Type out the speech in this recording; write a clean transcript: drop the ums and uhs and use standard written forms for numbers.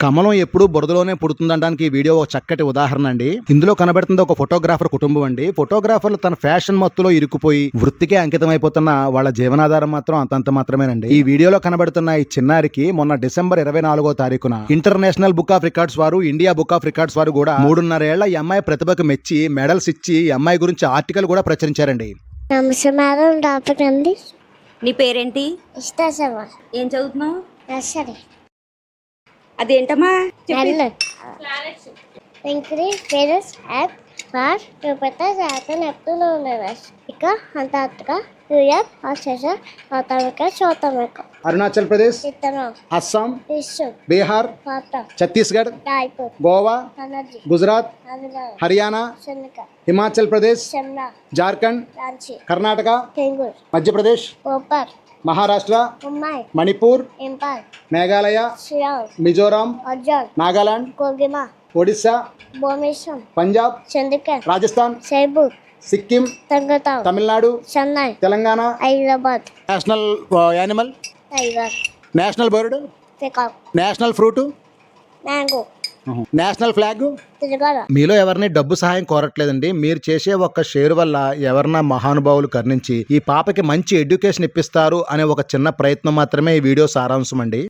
కమలం ఎప్పుడు బురదలోనే పుడుతుందనడానికి ఈ వీడియో ఒక చక్కటి ఉదాహరణ అండి. ఇందులో కనబడుతుంది ఒక ఫోటోగ్రాఫర్ కుటుంబం అండి. ఫోటోగ్రాఫర్లు తన ఫ్యాషన్ మత్తులో ఇరుక్కుపోయి వృత్తికే అంకితం అయిపోతున్న వాళ్ళ జీవనాధారం మాత్రం అంతంత మాత్రమేనండి. ఈ వీడియోలో కనబడుతున్న ఈ చిన్నారికి మొన్న డిసెంబర్ 24వ తారీఖున ఇంటర్నేషనల్ బుక్ ఆఫ్ రికార్డ్స్ వారు, ఇండియా బుక్ ఆఫ్ రికార్డ్స్ వారు కూడా 3.5 ఏళ్ల ఈ అమ్మాయి ప్రతిభకు మెచ్చి మెడల్స్ ఇచ్చి ఈ అమ్మాయి గురించి ఆర్టికల్ కూడా ప్రచురించారండి. నమస్తే మేడం, డాక్టర్ అండి. నీ పేరేంటి? ఇష్టా ఏం చదువుతున్నావు? నర్సరీ. అదేంటమ్మా? ఇంక్రీజ్ పేరెంట్స్ యాప్ ఫార్ రూపత శాతం ఎప్పుడు ఇక Antarctica, Europe, Australia, North America, South America, Arunachal Pradesh, విత్తనం, అస్సాం, టిష్యూ, బీహార్, పాట, ఛత్తీస్గఢ్, రాయ్పూర్, గోవా, ఎనర్జీ, గుజరాత్, ఆదిలాబాద్, హర్యానా, చెన్నక, హిమాచల్ ప్రదేశ్, షిమ్లా, జార్ఖండ్, రాంచీ, కర్ణాటక, బెంగళూరు, మధ్యప్రదేశ్, భోపాల్, మహారాష్ట్ర, ముంబై, మణిపూర్, ఇంపాల్, మేఘాలయ, షిలాంగ్, మిజోరాం, అర్జాన్, నాగాలాండ్, కోగిమా, ఒడిశా, భువనేశ్వర్, పంజాబ్, చండీగఢ్, రాజస్థాన్, సైబూర్, సిక్కిం, తగ్గతాం, Tamil Nadu, Chennai, Telangana. Hyderabad, national animal, tiger, national bird, peacock, national fruit, mango, national flag. తిరగల. మీలో ఎవరిని డబ్బు సహాయం కోరట్లేదండి. మీరు చేసే ఒక్క షేర్ వల్ల ఎవరన్నా మహానుభావులు కర్ణించి ఈ పాపకి మంచి ఎడ్యుకేషన్ ఇప్పిస్తారు అనే ఒక చిన్న ప్రయత్నం మాత్రమే ఈ వీడియో సారాంశం అండి.